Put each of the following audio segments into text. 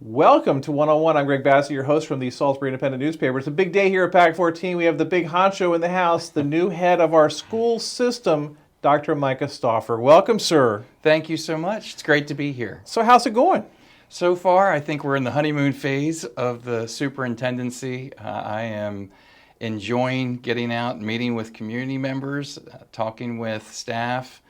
Welcome to One-on-One. I'm Greg Bassett, your host from the Salisbury Independent newspaper. It's a big day here at PAC 14. We have the big honcho in the house, the new head of our school system, Dr. Micah Stauffer. Welcome, sir. Thank you so much. It's great to be here. So how's it going? So far, I think we're in the honeymoon phase of the superintendency. I am enjoying getting out and meeting with community members, talking with staff,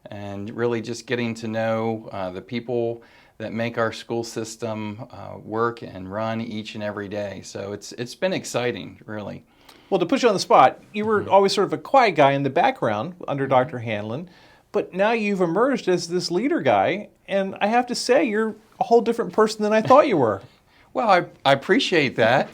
and really just getting to know the people that make our school system work and run each and every day. So it's been exciting, really. Well, to put you on the spot, you were always sort of a quiet guy in the background under Dr. Hanlon, but now you've emerged as this leader guy, and I have to say you're a whole different person than I thought you were. Well, I appreciate that.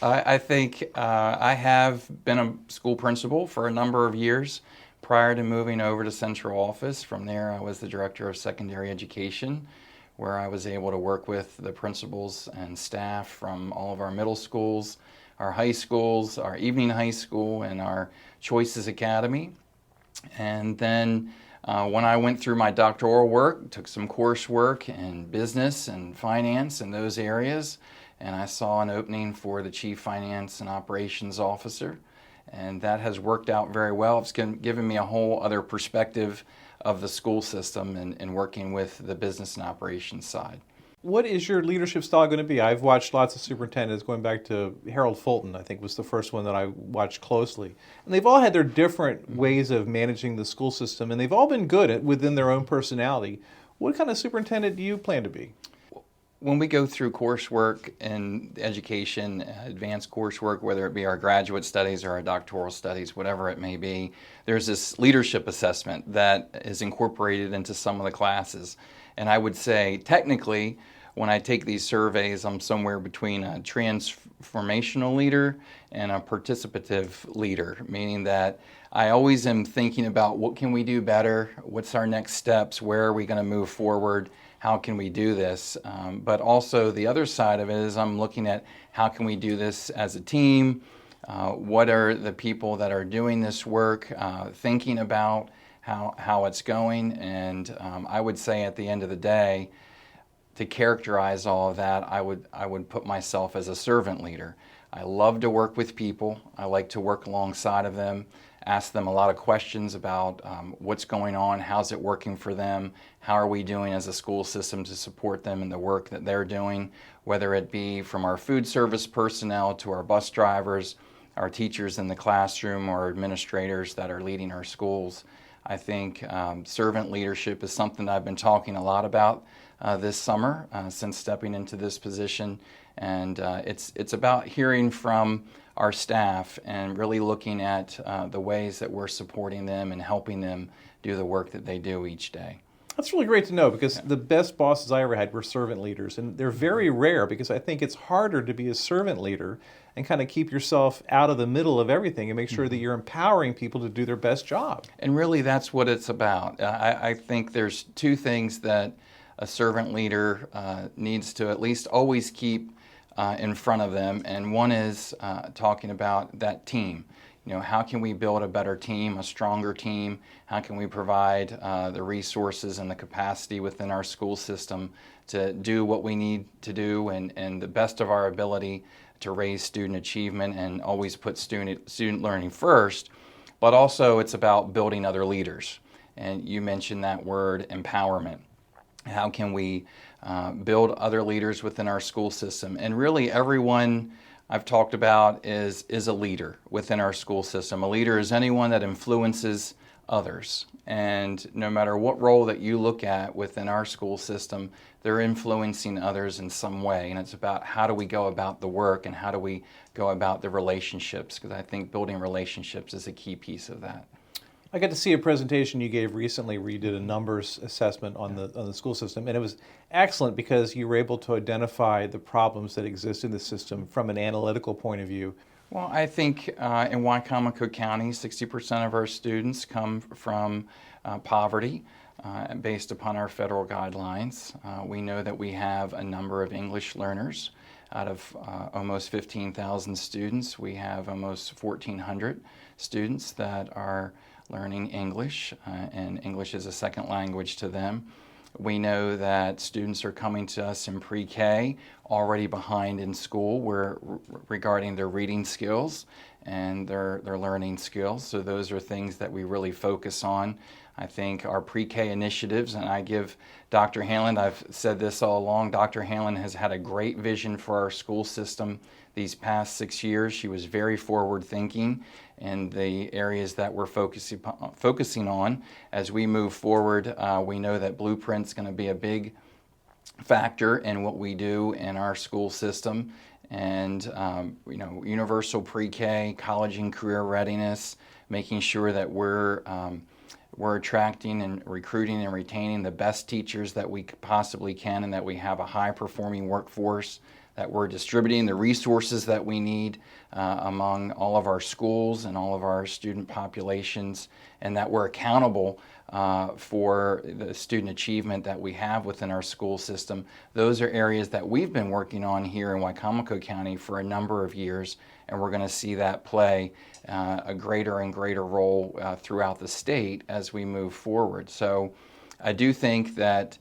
I think I have been a school principal for a number of years prior to moving over to central office. From there, I was the director of secondary education, where I was able to work with the principals and staff from all of our middle schools, our high schools, our evening high school, and our Choices Academy. And then when I went through my doctoral work, took some coursework in business and finance in those areas, and I saw an opening for the Chief Finance and Operations Officer, and that has worked out very well. It's given me a whole other perspective of the school system and working with the business and operations side. What is your leadership style going to be? I've watched lots of superintendents, going back to Harold Fulton, I think was the first one that I watched closely. And they've all had their different ways of managing the school system, and they've all been good within their own personality. What kind of superintendent do you plan to be? When we go through coursework in education, advanced coursework, whether it be our graduate studies or our doctoral studies, whatever it may be, there's this leadership assessment that is incorporated into some of the classes. And I would say, technically, when I take these surveys, I'm somewhere between a transformational leader and a participative leader, meaning that I always am thinking about what can we do better, what's our next steps, where are we going to move forward, how can we do this? But also the other side of it is I'm looking at how can we do this as a team, what are the people that are doing this work thinking about how it's going, and I would say at the end of the day, to characterize all of that, I would put myself as a servant leader. I love to work with people. I like to work alongside of them, ask them a lot of questions about what's going on, how's it working for them, how are we doing as a school system to support them in the work that they're doing, whether it be from our food service personnel to our bus drivers, our teachers in the classroom, or administrators that are leading our schools. I think servant leadership is something I've been talking a lot about this summer since stepping into this position, and it's about hearing from our staff and really looking at the ways that we're supporting them and helping them do the work that they do each day. That's really great to know, because the best bosses I ever had were servant leaders, and they're very rare, because I think it's harder to be a servant leader and kind of keep yourself out of the middle of everything and make sure that you're empowering people to do their best job. And really that's what it's about. I think there's two things that a servant leader needs to at least always keep in front of them, and one is talking about that team. You know, how can we build a better team, a stronger team? How can we provide the resources and the capacity within our school system to do what we need to do and the best of our ability to raise student achievement and always put student learning first, but also it's about building other leaders. And you mentioned that word, empowerment. How can we build other leaders within our school system? And really everyone I've talked about is a leader within our school system. A leader is anyone that influences others. And no matter what role that you look at within our school system, they're influencing others in some way. And it's about how do we go about the work and how do we go about the relationships, because I think building relationships is a key piece of that. I got to see a presentation you gave recently where you did a numbers assessment on the school system, and it was excellent because you were able to identify the problems that exist in the system from an analytical point of view. Well, I think in Wicomico County, 60% of our students come from poverty based upon our federal guidelines. We know that we have a number of English learners. Out of almost 15,000 students, we have almost 1,400 students that are learning English, and English is a second language to them. We know that students are coming to us in pre-K already behind in school regarding their reading skills and their learning skills. So those are things that we really focus on. I think our pre-K initiatives, and I give Dr. Hanlon, I've said this all along, Dr. Hanlon has had a great vision for our school system these past 6 years. She was very forward-thinking in the areas that we're focusing on. As we move forward, we know that Blueprint's going to be a big factor in what we do in our school system. And universal pre-K, college and career readiness, making sure that we're attracting and recruiting and retaining the best teachers that we possibly can, and that we have a high-performing workforce, that we're distributing the resources that we need among all of our schools and all of our student populations, and that we're accountable for the student achievement that we have within our school system. Those are areas that we've been working on here in Wicomico County for a number of years, and we're going to see that play a greater and greater role throughout the state as we move forward. So I do think that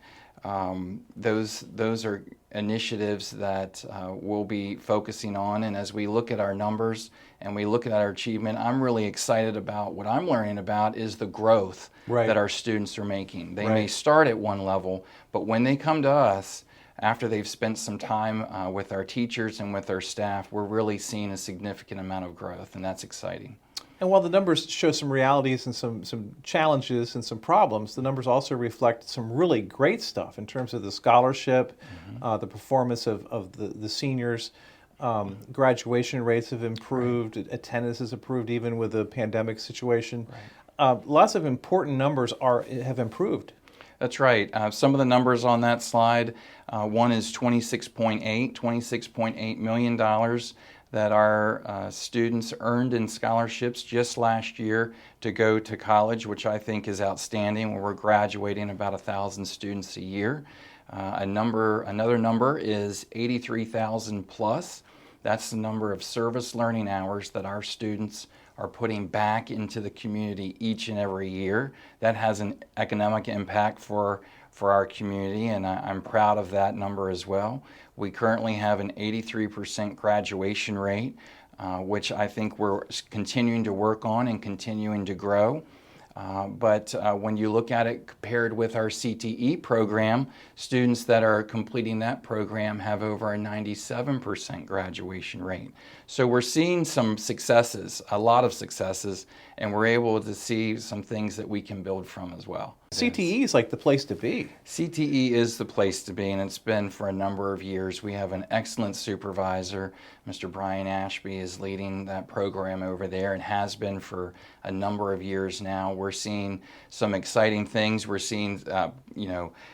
those are initiatives that we'll be focusing on. And as we look at our numbers and we look at our achievement, I'm really excited about what I'm learning about is the growth that our students are making. They may start at one level, but when they come to us, after they've spent some time with our teachers and with our staff, we're really seeing a significant amount of growth, and that's exciting. And while the numbers show some realities and some challenges and some problems, the numbers also reflect some really great stuff in terms of the scholarship, the performance of the seniors. Graduation rates have improved, attendance has improved even with the pandemic situation. Lots of important numbers have improved. That's right. Some of the numbers on that slide, one is $26.8 million that our students earned in scholarships just last year to go to college, which I think is outstanding. We're graduating about 1,000 students a year. Another number is 83,000 plus. That's the number of service learning hours that our students are putting back into the community each and every year. That has an economic impact for our community, and I'm proud of that number as well. We currently have an 83% graduation rate, which I think we're continuing to work on and continuing to grow. But when you look at it compared with our CTE program, students that are completing that program have over a 97% graduation rate. So we're seeing some successes, a lot of successes, and we're able to see some things that we can build from as well. CTE is like the place to be. CTE is the place to be, and it's been for a number of years. We have an excellent supervisor. Mr. Brian Ashby is leading that program over there and has been for a number of years now. We're seeing some exciting things. We're seeing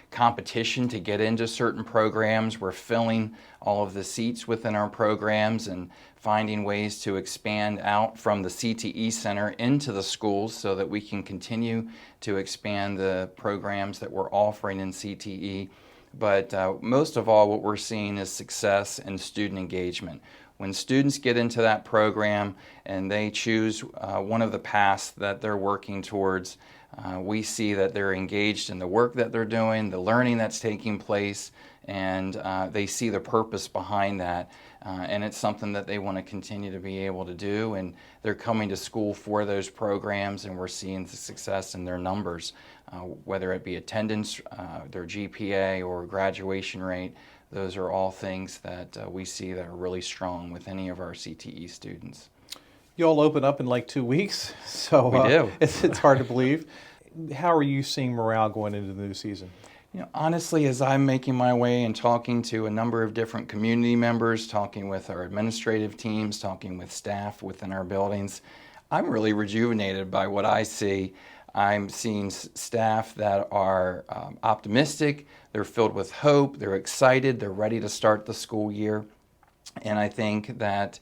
competition to get into certain programs. We're filling all of the seats within our programs and finding ways to expand out from the CTE Center into the schools so that we can continue to expand the programs that we're offering in CTE. But most of all, what we're seeing is success and student engagement. When students get into that program and they choose one of the paths that they're working towards, we see that they're engaged in the work that they're doing, the learning that's taking place, and they see the purpose behind that. And it's something that they want to continue to be able to do, and they're coming to school for those programs, and we're seeing the success in their numbers, whether it be attendance, their GPA, or graduation rate. Those are all things that we see that are really strong with any of our CTE students. You all open up in like 2 weeks, so we do. It's hard to believe. How are you seeing morale going into the new season? Honestly, as I'm making my way and talking to a number of different community members, talking with our administrative teams, talking with staff within our buildings, I'm really rejuvenated by what I see. I'm seeing staff that are optimistic, they're filled with hope, they're excited, they're ready to start the school year. And I think that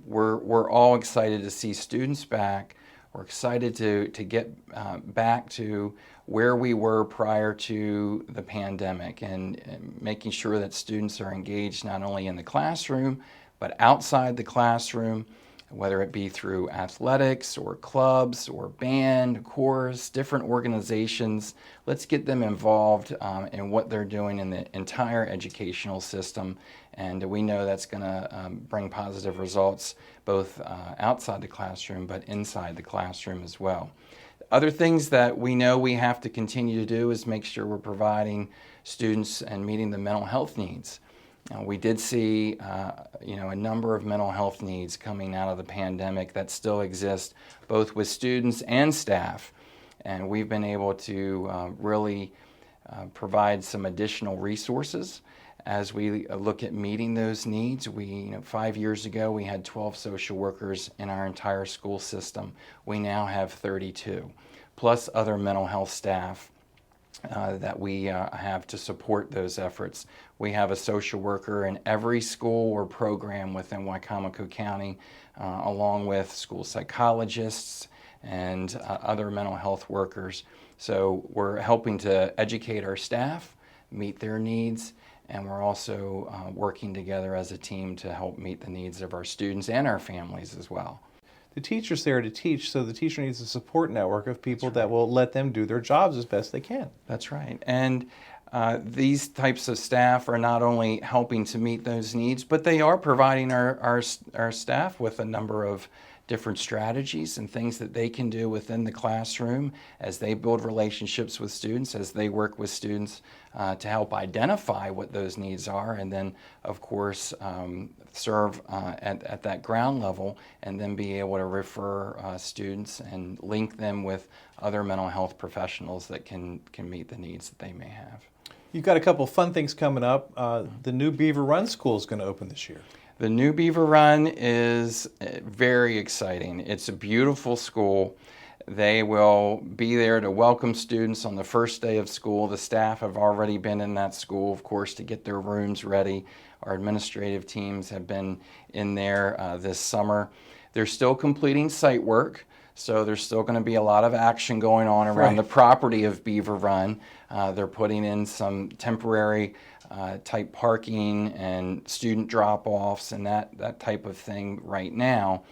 we're all excited to see students back. We're excited to get back to where we were prior to the pandemic and making sure that students are engaged not only in the classroom, but outside the classroom. whether it be through athletics or clubs or band, chorus, different organizations. Let's get them involved in what they're doing in the entire educational system. And we know that's going to bring positive results both outside the classroom but inside the classroom as well. Other things that we know we have to continue to do is make sure we're providing students and meeting the mental health needs. We did see a number of mental health needs coming out of the pandemic that still exist both with students and staff, and we've been able to really provide some additional resources as we look at meeting those needs. 5 years ago we had 12 social workers in our entire school system. We now have 32, plus other mental health staff that we have to support those efforts. We have a social worker in every school or program within Wicomico County, along with school psychologists and other mental health workers. So we're helping to educate our staff, meet their needs, and we're also working together as a team to help meet the needs of our students and our families as well. The teacher's there to teach, so the teacher needs a support network of people that will let them do their jobs as best they can. That's right. And these types of staff are not only helping to meet those needs, but they are providing our staff with a number of different strategies and things that they can do within the classroom as they build relationships with students, as they work with students to help identify what those needs are, and then, of course, serve at that ground level, and then be able to refer students and link them with other mental health professionals that can meet the needs that they may have. You've got a couple fun things coming up. The new Beaver Run School is going to open this year. The new Beaver Run is very exciting. It's a beautiful school. They will be there to welcome students on the first day of school. The staff have already been in that school, of course, to get their rooms ready. Our administrative teams have been in there this summer. They're still completing site work, so there's still going to be a lot of action going on around the property of Beaver Run. They're putting in some temporary type parking and student drop-offs and that type of thing right now.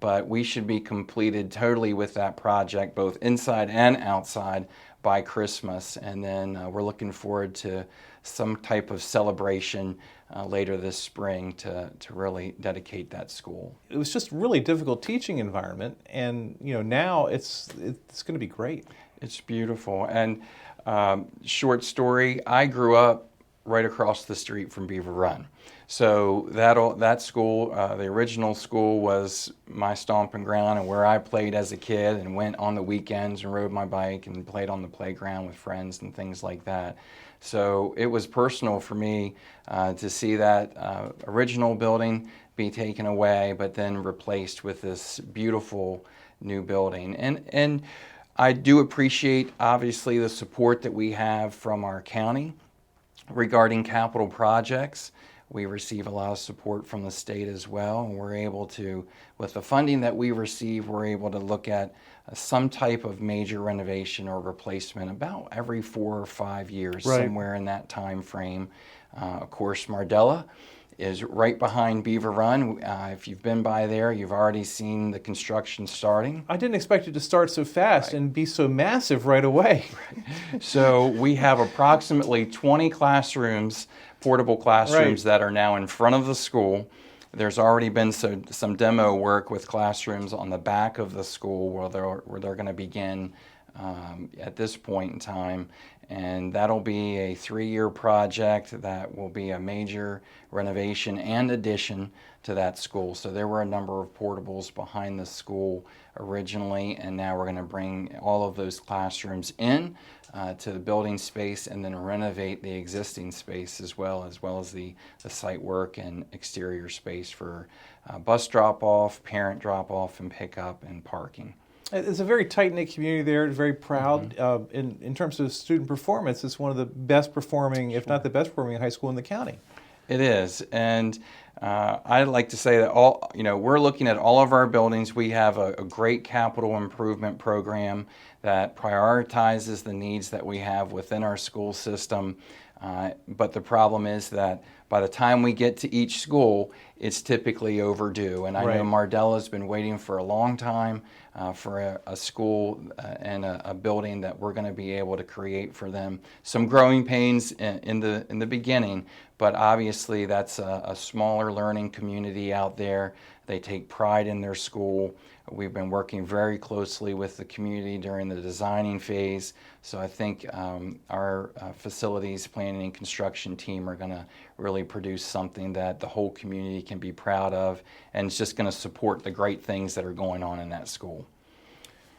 But we should be completed totally with that project, both inside and outside, by Christmas. And then we're looking forward to some type of celebration later this spring to really dedicate that school. It was just a really difficult teaching environment, and now it's going to be great. It's beautiful. And short story, I grew up right across the street from Beaver Run. So that school, the original school, was my stomping ground and where I played as a kid and went on the weekends and rode my bike and played on the playground with friends and things like that. So it was personal for me to see that original building be taken away, but then replaced with this beautiful new building. And I do appreciate, obviously, the support that we have from our county regarding capital projects. We receive a lot of support from the state as well, and we're able to, with the funding that we receive, we're able to look at some type of major renovation or replacement about every 4 or 5 years, somewhere in that time frame. Of course, Mardella is right behind Beaver Run. If you've been by there, you've already seen the construction starting. I didn't expect it to start so fast and be so massive right away. So we have approximately 20 classrooms, portable classrooms, that are now in front of the school. There's already been some demo work with classrooms on the back of the school where they're going to begin at this point in time. And that'll be a 3-year project that will be a major renovation and addition to that school. So there were a number of portables behind the school originally, and now we're going to bring all of those classrooms in to the building space and then renovate the existing space as well as the site work and exterior space for bus drop-off, parent drop-off and pickup, and parking. It's a very tight-knit community there. It's very proud. In terms of student performance, it's one of the best performing, if not the best performing, high school in the county. It is, and I'd like to say that we're looking at all of our buildings. We have a great capital improvement program that prioritizes the needs that we have within our school system. But the problem is that by the time we get to each school, it's typically overdue. And I know Right. Mardella's been waiting for a long time for a school and a building that we're going to be able to create for them. Some growing pains in the beginning, but obviously that's a smaller learning community out there. They take pride in their school. We've been working very closely with the community during the designing phase. So I think our facilities planning and construction team are going to really produce something that the whole community can be proud of, and it's just going to support the great things that are going on in that school.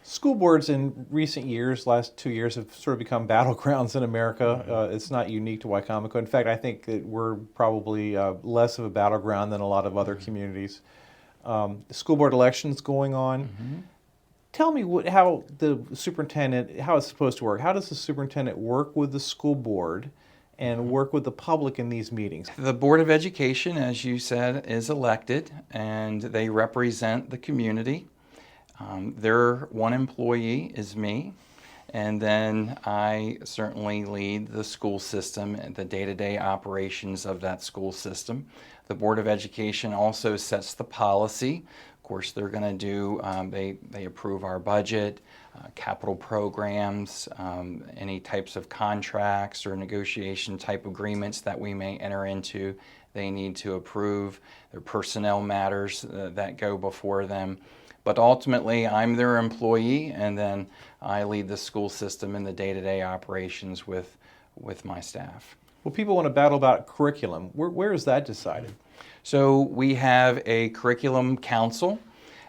School boards in recent years, last 2 years, have sort of become battlegrounds in America. It's not unique to Wicomico. In fact, I think that we're probably less of a battleground than a lot of other communities. The school board election's going on. Tell me how the superintendent, how it's supposed to work. How does the superintendent work with the school board and work with the public in these meetings? The Board of Education, as you said, is elected, and they represent the community. Their one employee is me, and then I certainly lead the school system and the day-to-day operations of that school system. The Board of Education also sets the policy. Of course, they're going to do, they approve our budget, capital programs, any types of contracts or negotiation type agreements that we may enter into, they need to approve. Their personnel matters that go before them. But ultimately, I'm their employee, and then I lead the school system in the day-to-day operations with my staff. Well, people want to battle about curriculum. Where is that decided? So we have a curriculum council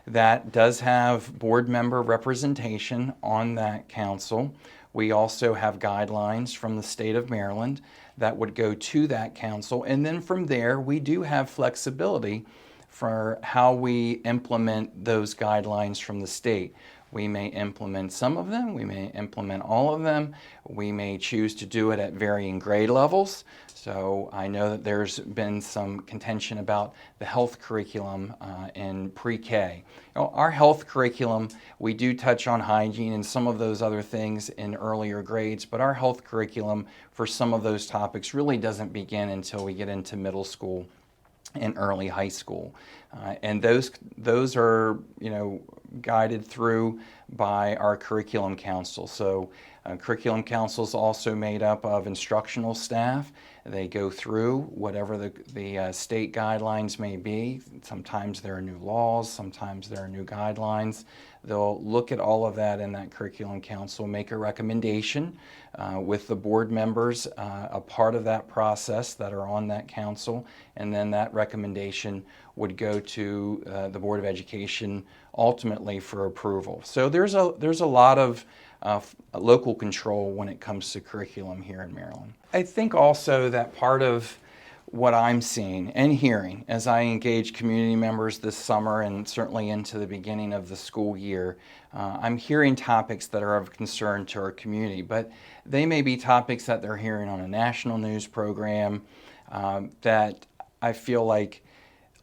that does have board member representation on that council. We also have guidelines from the state of Maryland that would go to that council, and then from there we do have flexibility for how we implement those guidelines from the state. We may implement some of them, we may implement all of them, we may choose to do it at varying grade levels. So I know that there's been some contention about the health curriculum in pre-K. Our health curriculum, we do touch on hygiene and some of those other things in earlier grades, but our health curriculum for some of those topics really doesn't begin until we get into middle school and early high school. And those are, guided through by our curriculum council. So curriculum council is also made up of instructional staff. They go through whatever the state guidelines may be. Sometimes there are new laws, sometimes there are new guidelines. They'll look at all of that in that curriculum council, make a recommendation with the board members, a part of that process that are on that council, and then that recommendation would go to the Board of Education ultimately for approval. So there's a lot of local control when it comes to curriculum here in Maryland. I think also that part of what I'm seeing and hearing as I engage community members this summer and certainly into the beginning of the school year, I'm hearing topics that are of concern to our community, but they may be topics that they're hearing on a national news program that I feel like,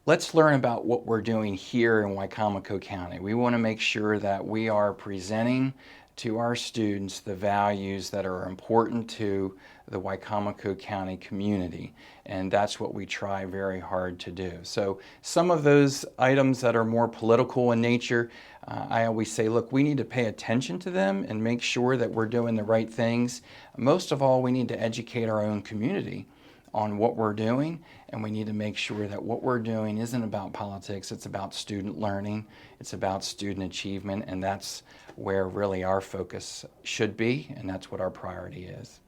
let's learn about what we're doing here in Wicomico County. We want to make sure that we are presenting to our students the values that are important to the Wicomico County community, and that's what we try very hard to do. So some of those items that are more political in nature, I always say, look, we need to pay attention to them and make sure that we're doing the right things. Most of all, we need to educate our own community on what we're doing, and we need to make sure that what we're doing isn't about politics, it's about student learning, it's about student achievement, and that's where really our focus should be, and that's what our priority is.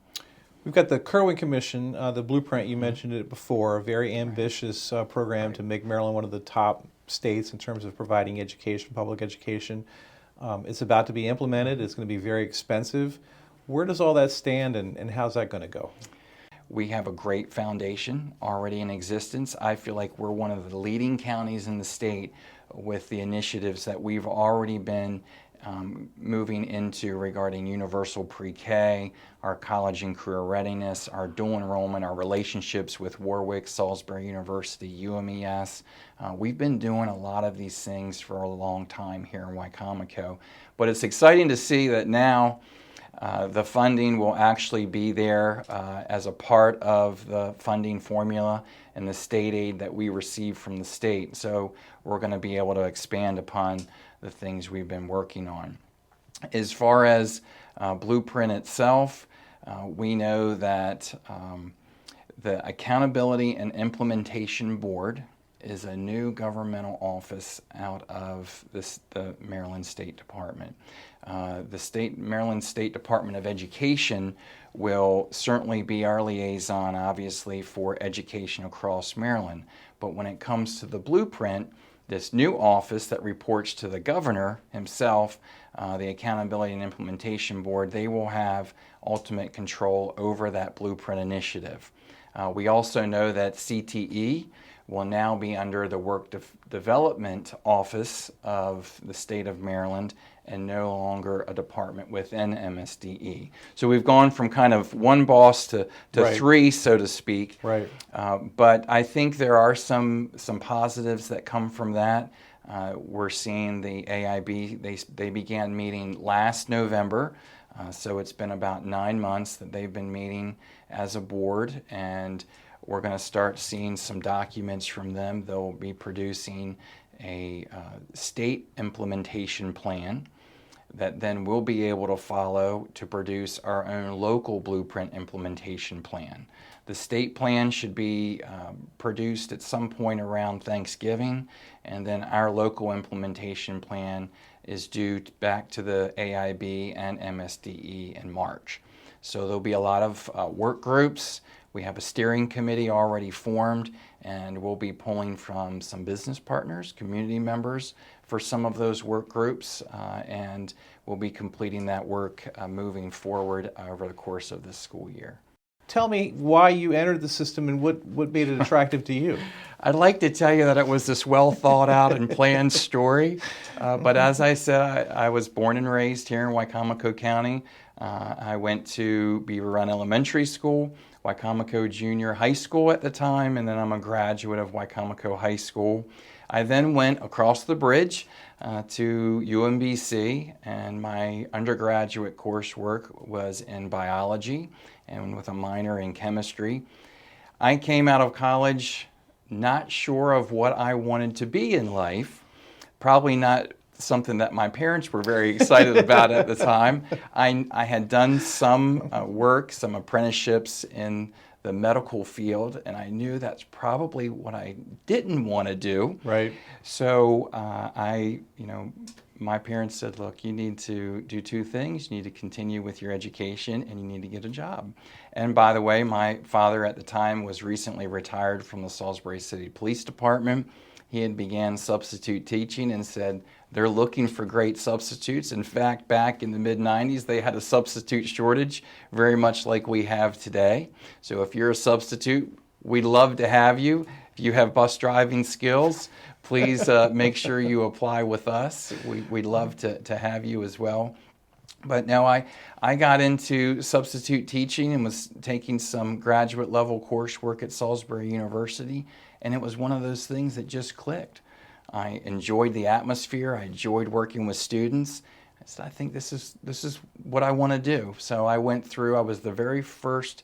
We've got the Kerwin Commission, the blueprint, you mentioned it before, a very ambitious program to make Maryland one of the top states in terms of providing education, public education. It's about to be implemented, it's going to be very expensive. Where does all that stand, and how's that going to go? We have a great foundation already in existence. I feel like we're one of the leading counties in the state with the initiatives that we've already been moving into regarding universal pre-K, our college and career readiness, our dual enrollment, our relationships with Warwick, Salisbury University, UMES. We've been doing a lot of these things for a long time here in Wicomico, but it's exciting to see that now The funding will actually be there as a part of the funding formula and the state aid that we receive from the state. So we're going to be able to expand upon the things we've been working on. As far as Blueprint itself, we know that the Accountability and Implementation Board is a new governmental office out of the Maryland State Department. The Maryland State Department of Education will certainly be our liaison, obviously, for education across Maryland. But when it comes to the Blueprint, this new office that reports to the governor himself, the Accountability and Implementation Board, they will have ultimate control over that Blueprint initiative. We also know that CTE will now be under the Work Development Office of the state of Maryland and no longer a department within MSDE. So we've gone from kind of one boss to Right. three, so to speak. Right. But I think there are some positives that come from that. We're seeing the AIB, they began meeting last November. So it's been about 9 months that they've been meeting as a board, and we're going to start seeing some documents from them. They'll be producing a state implementation plan that then we'll be able to follow to produce our own local Blueprint implementation plan. The state plan should be produced at some point around Thanksgiving, and then our local implementation plan is due back to the AIB and MSDE in March. So there'll be a lot of work groups. We have a steering committee already formed, and we'll be pulling from some business partners, community members for some of those work groups, and we'll be completing that work moving forward over the course of this school year. Tell me why you entered the system and what made it attractive to you. I'd like to tell you that it was this well thought out and planned story, but as I said, I was born and raised here in Wicomico County. I went to Beaver Run Elementary School, Wicomico Junior High School at the time, and then I'm a graduate of Wicomico High School. I then went across the bridge to UMBC, and my undergraduate coursework was in biology and with a minor in chemistry. I came out of college not sure of what I wanted to be in life, probably not something that my parents were very excited about at the time. I had done some work, some apprenticeships in the medical field, and I knew that's probably what I didn't want to do. Right. So my parents said, look, you need to do two things. You need to continue with your education, and you need to get a job. And by the way, my father at the time was recently retired from the Salisbury City Police Department. He had began substitute teaching and said they're looking for great substitutes. In fact, back in the mid-90s, they had a substitute shortage, very much like we have today. So if you're a substitute, we'd love to have you. If you have bus driving skills, please make sure you apply with us. We'd love to have you as well. But now I got into substitute teaching and was taking some graduate level coursework at Salisbury University, and it was one of those things that just clicked. I enjoyed the atmosphere. I enjoyed working with students. I said, I think this is what I want to do. So I went through. I was the very first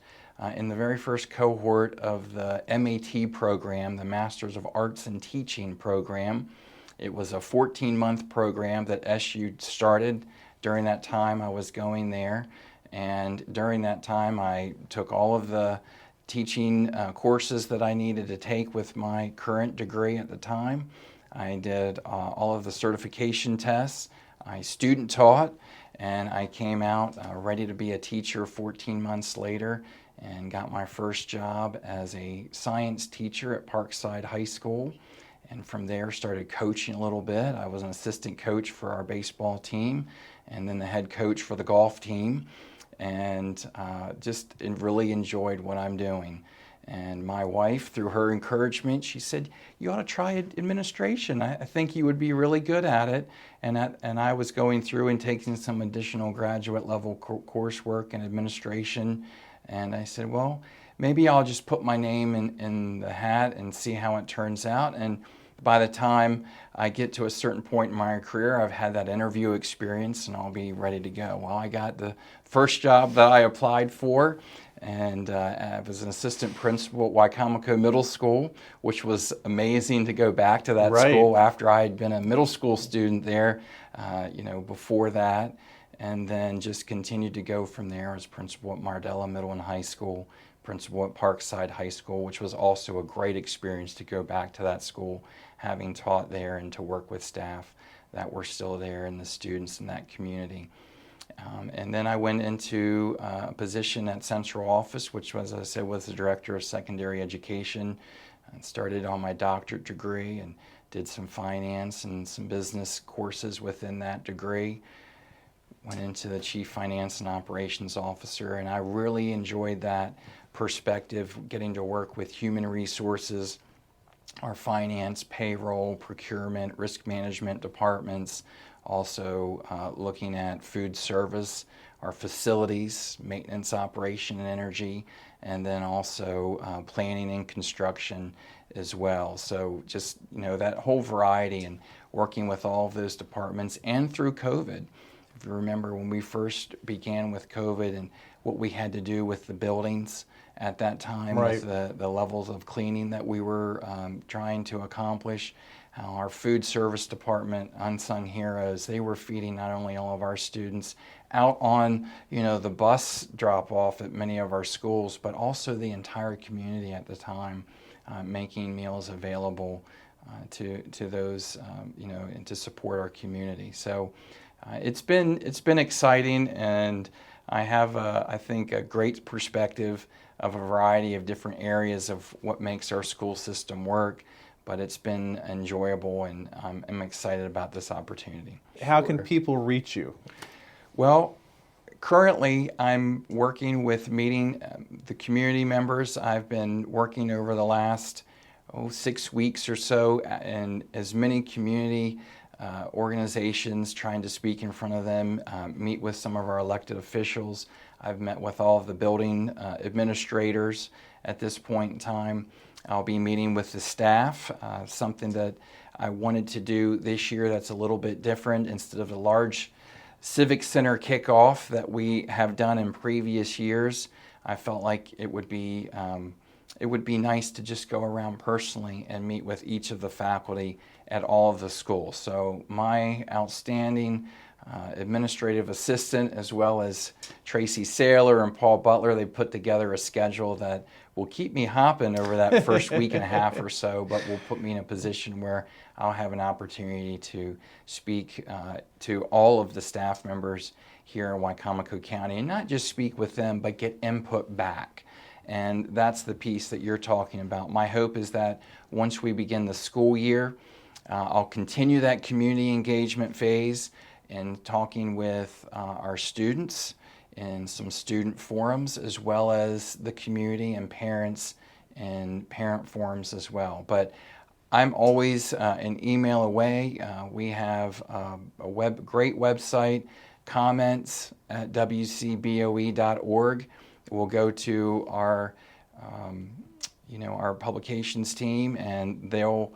in the very first cohort of the MAT program, the Masters of Arts in Teaching program. It was a 14-month program that SU started. During that time, I was going there, and during that time, I took all of the teaching courses that I needed to take with my current degree at the time. I did all of the certification tests. I student taught, and I came out ready to be a teacher 14 months later and got my first job as a science teacher at Parkside High School. And from there started coaching a little bit. I was an assistant coach for our baseball team and then the head coach for the golf team, and just really enjoyed what I'm doing. And my wife, through her encouragement, she said, you ought to try administration. I think you would be really good at it. And I was going through and taking some additional graduate level coursework in administration. And I said, well, maybe I'll just put my name in the hat and see how it turns out. And by the time I get to a certain point in my career, I've had that interview experience and I'll be ready to go. Well, I got the first job that I applied for, and I was an assistant principal at Wicomico Middle School, which was amazing to go back to that Right. school after I had been a middle school student there, before that, and then just continued to go from there as principal at Mardella Middle and High School, principal at Parkside High School, which was also a great experience to go back to that school, having taught there and to work with staff that were still there and the students in that community. And then I went into a position at Central Office, which was, as I said, was the Director of Secondary Education. I started on my doctorate degree and did some finance and some business courses within that degree. Went into the Chief Finance and Operations Officer, and I really enjoyed that perspective, getting to work with human resources, our finance, payroll, procurement, risk management departments, also looking at food service, our facilities, maintenance, operation, and energy, and then also planning and construction as well. So just, that whole variety and working with all of those departments and through COVID. If you remember when we first began with COVID and what we had to do with the buildings at that time, Right. with the levels of cleaning that we were trying to accomplish, how our food service department, unsung heroes, they were feeding not only all of our students out on the bus drop off at many of our schools, but also the entire community at the time, making meals available to those and to support our community. So it's been exciting, and I have I think a great perspective of a variety of different areas of what makes our school system work, but it's been enjoyable, and I'm excited about this opportunity. How can people reach you? Well, currently I'm working with meeting the community members. I've been working over the last 6 weeks or so in as many community organizations, trying to speak in front of them, meet with some of our elected officials. I've met with all of the building administrators at this point in time. I'll be meeting with the staff, something that I wanted to do this year that's a little bit different. Instead of a large civic center kickoff that we have done in previous years, I felt like it would be nice to just go around personally and meet with each of the faculty at all of the schools. So my outstanding administrative assistant, as well as Tracy Saylor and Paul Butler, they put together a schedule that will keep me hopping over that first week and a half or so, but will put me in a position where I'll have an opportunity to speak to all of the staff members here in Wicomico County, and not just speak with them, but get input back. And that's the piece that you're talking about. My hope is that once we begin the school year, I'll continue that community engagement phase and talking with our students in some student forums, as well as the community and parents and parent forums as well. But I'm always an email away. We have a great website, comments at wcboe.org. We'll go to our our publications team, and they'll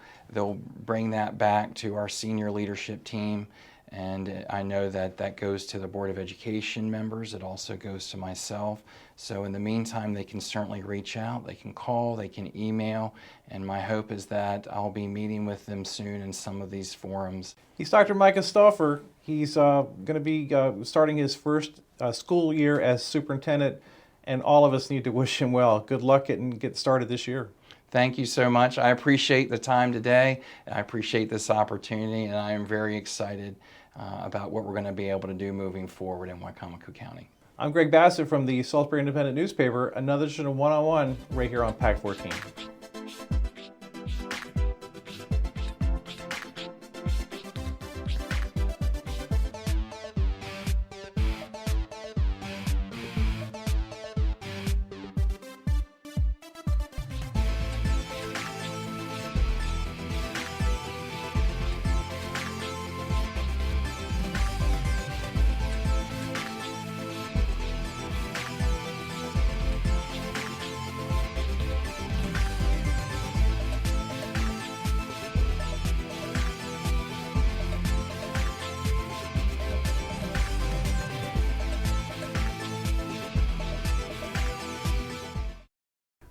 bring that back to our senior leadership team. And I know that goes to the Board of Education members. It also goes to myself. So in the meantime, they can certainly reach out. They can call, they can email, and my hope is that I'll be meeting with them soon in some of these forums. He's Dr. Micah Stauffer. He's going to be starting his first school year as superintendent, and all of us need to wish him well. Good luck and get started this year. Thank you so much. I appreciate the time today. I appreciate this opportunity, and I am very excited about what we're going to be able to do moving forward in Wicomico County. I'm Greg Bassett from the Salisbury Independent newspaper. Another edition of One-on-One right here on PAC 14.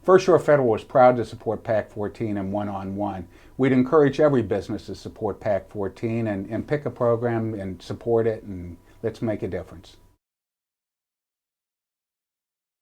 First Shore Federal is proud to support PAC 14 and one-on-one. We'd encourage every business to support PAC 14 and pick a program and support it, and let's make a difference.